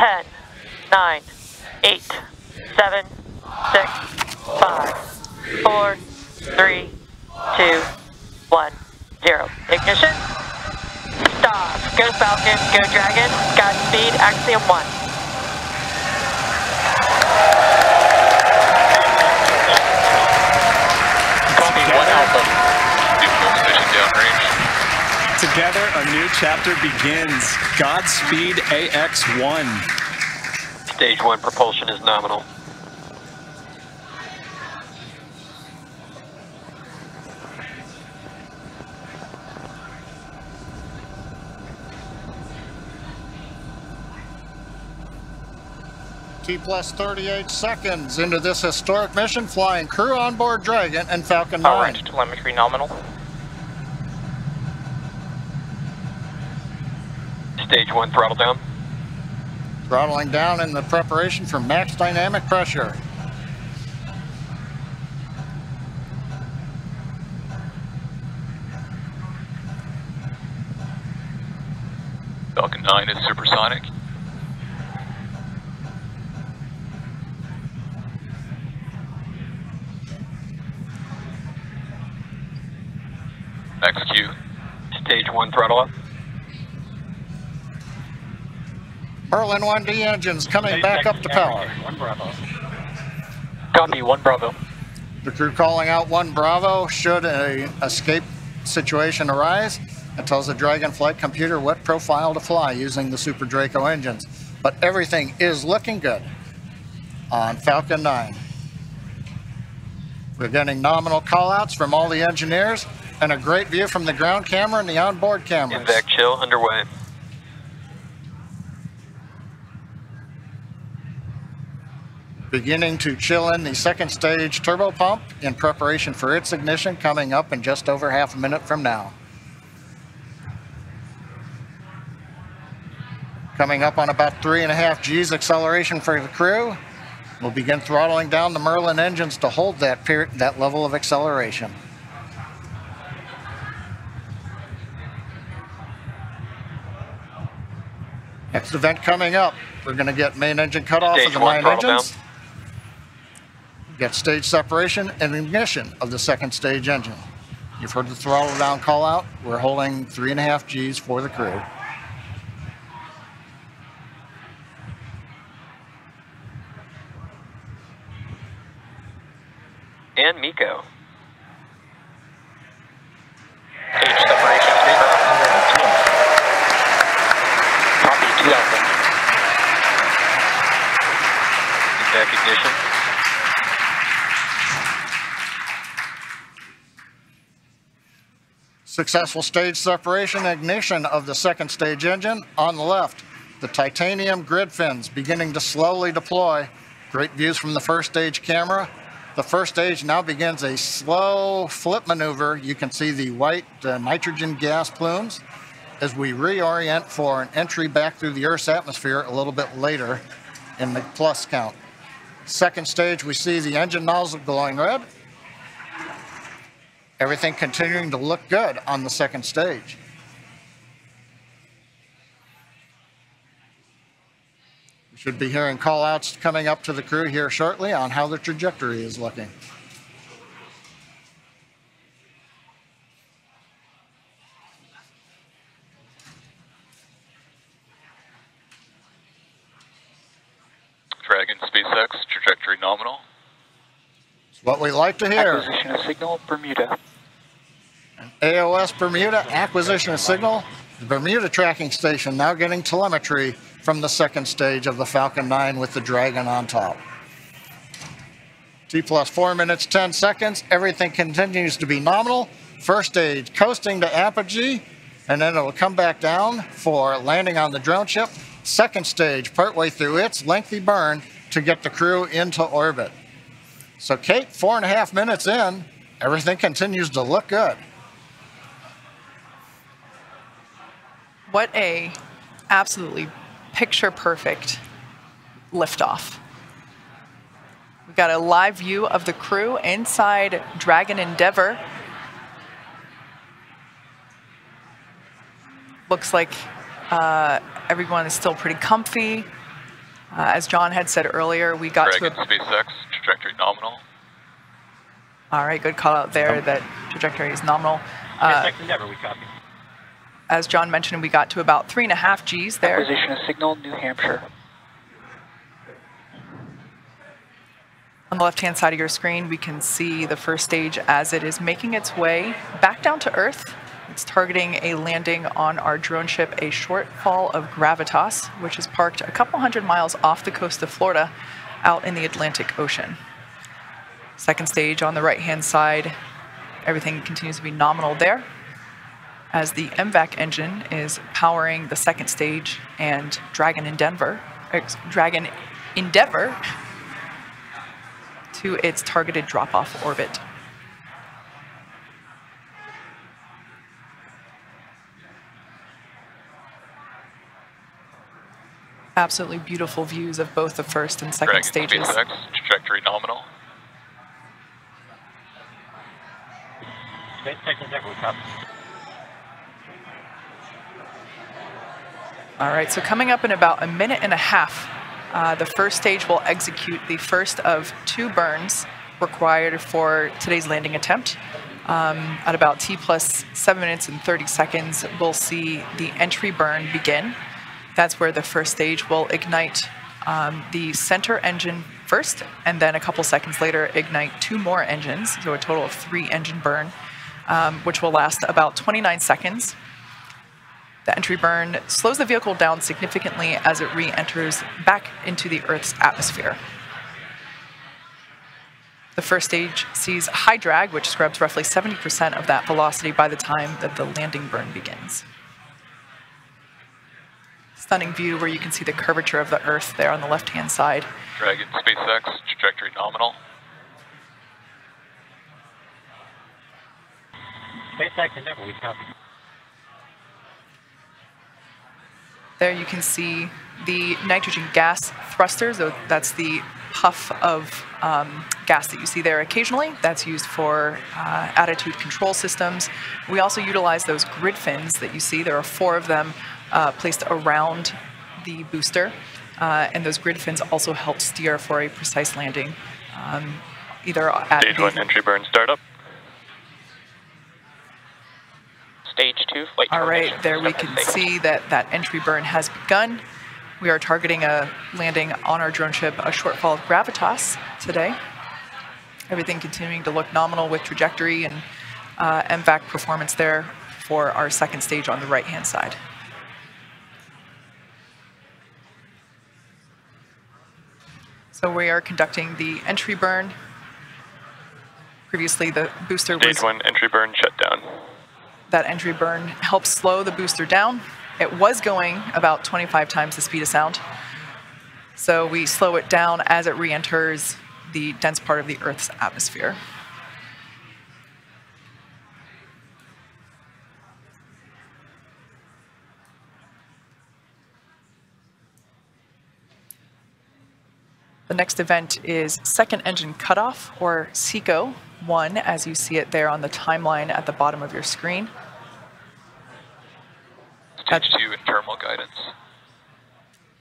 10, 9, 8, 7, 6, 5, 4, 3, 2, 1, 0. Ignition. Stop. Go Falcon, go Dragon. Godspeed, Axiom 1. Copy 1 Alpha. Fuel station downrange. Together, a new chapter begins. Godspeed AX-1. Stage 1 propulsion is nominal. T plus 38 seconds into this historic mission, flying crew on board Dragon and Falcon 9. Alright, telemetry nominal. Stage 1 throttle down. Throttling down in the preparation for max dynamic pressure. Falcon 9 is supersonic. XQ. Stage 1 throttle up. Merlin 1D engines coming back up to power. 1 Bravo. Copy, 1 Bravo. The crew calling out 1 Bravo should an escape situation arise. It tells the Dragon flight computer what profile to fly using the Super Draco engines. But everything is looking good on Falcon 9. We're getting nominal callouts from all the engineers and a great view from the ground camera and the onboard cameras. Invac chill underway. Beginning to chill in the second stage turbo pump in preparation for its ignition coming up in just over half a minute from now. Coming up on about 3.5 G's acceleration for the crew. We'll begin throttling down the Merlin engines to hold that level of acceleration. Next event coming up, we're going to get main engine cutoff of the 9 engines. Get stage separation and ignition of the second stage engine. You've heard the throttle down call out. We're holding 3.5 G's for the crew. And Miko. Stage separation Copy 2 Alpha. Invac ignition. Successful stage separation and ignition of the second stage engine. On the left, the titanium grid fins beginning to slowly deploy. Great views from the first stage camera. The first stage now begins a slow flip maneuver. You can see the white nitrogen gas plumes as we reorient for an entry back through the Earth's atmosphere a little bit later in the plus count. Second stage, we see the engine nozzle glowing red. Everything continuing to look good on the second stage. We should be hearing call outs coming up to the crew here shortly on how the trajectory is looking. Dragon SpaceX trajectory nominal. It's what we like to hear. Acquisition of signal, Bermuda. AOS Bermuda, acquisition of signal. The Bermuda tracking station now getting telemetry from the second stage of the Falcon 9 with the Dragon on top. T plus 4 minutes, 10 seconds. Everything continues to be nominal. First stage coasting to apogee, and then it'll come back down for landing on the drone ship. Second stage partway through its lengthy burn to get the crew into orbit. So Kate, 4.5 minutes in, everything continues to look good. What a absolutely picture-perfect liftoff. We've got a live view of the crew inside Dragon Endeavour. Looks like everyone is still pretty comfy. As John had said earlier, we got Dragon, to a... SpaceX, trajectory nominal. All right, good call out there that trajectory is nominal. SpaceX Endeavor, we copy. As John mentioned, we got to about 3.5 Gs there. Acquisition of signal, New Hampshire. On the left-hand side of your screen, we can see the first stage as it is making its way back down to Earth. It's targeting a landing on our drone ship, a Shortfall of Gravitas, which is parked a couple hundred miles off the coast of Florida out in the Atlantic Ocean. Second stage on the right-hand side, everything continues to be nominal there, as the MVAC engine is powering the second stage and Dragon Endeavor to its targeted drop-off orbit. Absolutely beautiful views of both the first and second Dragon, stages. SpaceX, trajectory nominal. SpaceX Endeavor, we copy. All right, so coming up in about 1.5 minutes, the first stage will execute the first of 2 burns required for today's landing attempt. At about T plus 7 minutes and 30 seconds, we'll see the entry burn begin. That's where the first stage will ignite the center engine first, and then a couple seconds later ignite 2 more engines, so a total of 3 engine burn, which will last about 29 seconds. The entry burn slows the vehicle down significantly as it re-enters back into the Earth's atmosphere. The first stage sees high drag, which scrubs roughly 70% of that velocity by the time that the landing burn begins. Stunning view where you can see the curvature of the Earth there on the left-hand side. Dragon, SpaceX, trajectory nominal. SpaceX Endeavor, we copy. There you can see the nitrogen gas thrusters. So that's the puff of gas that you see there occasionally. That's used for attitude control systems. We also utilize those grid fins that you see. There are 4 of them placed around the booster. And those grid fins also help steer for a precise landing. Either at Stage 1 entry burn startup. Stage 2, flight All right, termination. there we can see that that entry burn has begun. We are targeting a landing on our drone ship, a Shortfall of Gravitas today. Everything continuing to look nominal with trajectory and MVAC performance there for our second stage on the right-hand side. So we are conducting the entry burn. Previously, the booster was... Stage 1 entry burn shut down. That entry burn helps slow the booster down. It was going about 25 times the speed of sound. So we slow it down as it re-enters the dense part of the Earth's atmosphere. The next event is second engine cutoff, or SECO 1, as you see it there on the timeline at the bottom of your screen. Stage 2 internal guidance.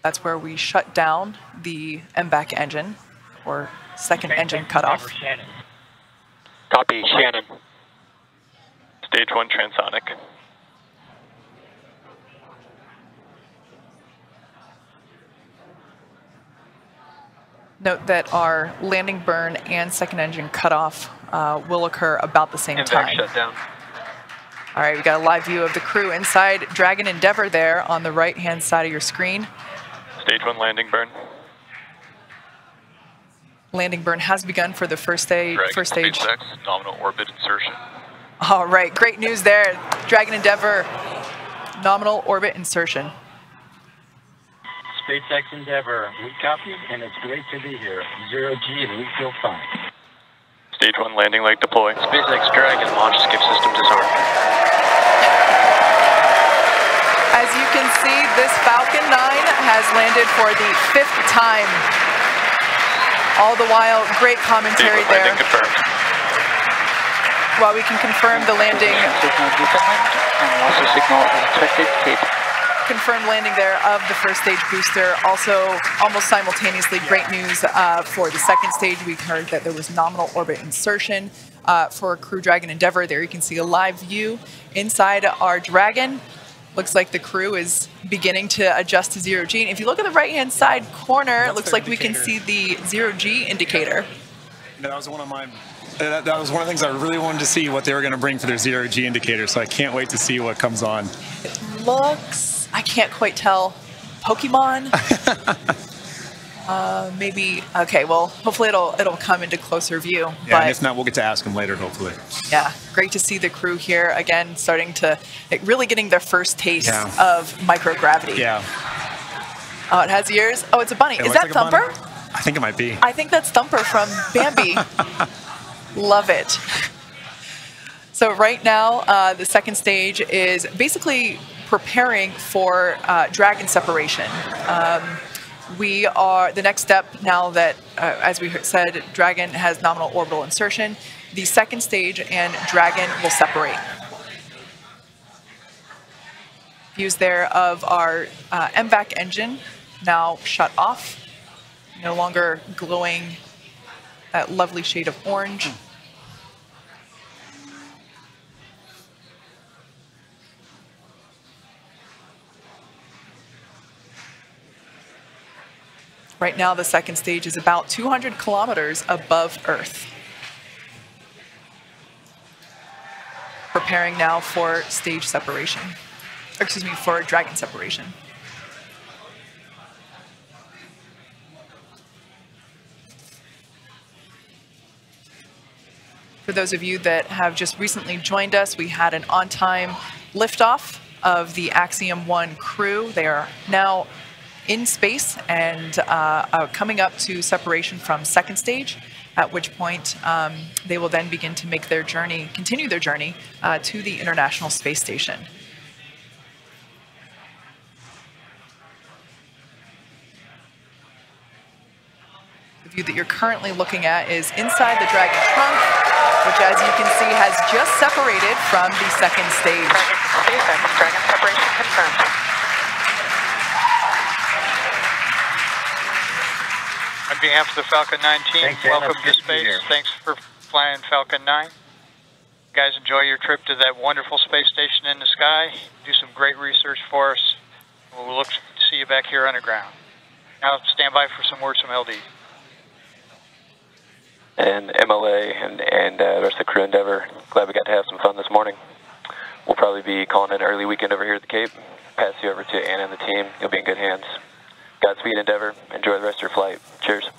That's where we shut down the MVAC engine, or second engine cutoff. Shannon. Copy, Shannon. Stage 1 transonic. Note that our landing burn and second engine cutoff will occur about the same time. Shut down. All right, we got a live view of the crew inside Dragon Endeavor there on the right-hand side of your screen. Stage 1 landing burn. Landing burn has begun for the first stage. Dragon, SpaceX, nominal orbit insertion. All right, great news there. Dragon Endeavor, nominal orbit insertion. SpaceX Endeavor, we copy, and it's great to be here. 0G, and we feel fine. Stage 1 landing leg deploy. SpaceX Dragon launch skip system disarmed. As you can see, this Falcon 9 has landed for the 5th time. All the while, great commentary Stage 1 there. landing confirmed. While we can confirm the landing, Signal Newfoundland, and also signal detected Cape. confirmed landing there of the first stage booster. Also, almost simultaneously, great news for the second stage. We heard that there was nominal orbit insertion for Crew Dragon Endeavour. There you can see a live view inside our Dragon. Looks like the crew is beginning to adjust to 0G. And if you look at the right-hand side corner, it looks like we can see the 0G indicator. That was one of my... That was one of the things I really wanted to see, what they were going to bring for their 0G indicator, so I can't wait to see what comes on. It looks, I can't quite tell, Pokemon? Maybe, okay, well, hopefully it'll come into closer view. Yeah, but and if not, we'll get to ask them later, hopefully. Yeah, great to see the crew here, again, starting to, really getting their first taste of microgravity. Yeah. Oh, it has ears? Oh, it's a bunny. Is that like Thumper? I think it might be. I think that's Thumper from Bambi. Love it. So right now, the second stage is basically preparing for Dragon separation. The next step now that, as we said, Dragon has nominal orbital insertion, the second stage and Dragon will separate. Views there of our MVAC engine now shut off, no longer glowing that lovely shade of orange. Right now, the second stage is about 200 kilometers above Earth. Preparing now for stage separation, or excuse me, for Dragon separation. For those of you that have just recently joined us, we had an on-time liftoff of the Axiom 1 crew. They are now in space and coming up to separation from second stage, at which point they will then begin to make their journey, continue their journey to the International Space Station. The view that you're currently looking at is inside the Dragon trunk, which, as you can see, has just separated from the second stage. SpaceX, Dragon separation confirmed. On behalf of the Falcon 9 team, Thanks, Anna. welcome to Good to be space. here. Thanks for flying Falcon 9. You guys enjoy your trip to that wonderful space station in the sky. Do some great research for us. We'll look to see you back here underground. Now stand by for some words from LD. And MLA and the rest of the crew Endeavour, glad we got to have some fun this morning. We'll probably be calling it an early weekend over here at the Cape. Pass you over to Anna and the team. You'll be in good hands. Godspeed, Endeavour. Enjoy the rest of your flight. Cheers.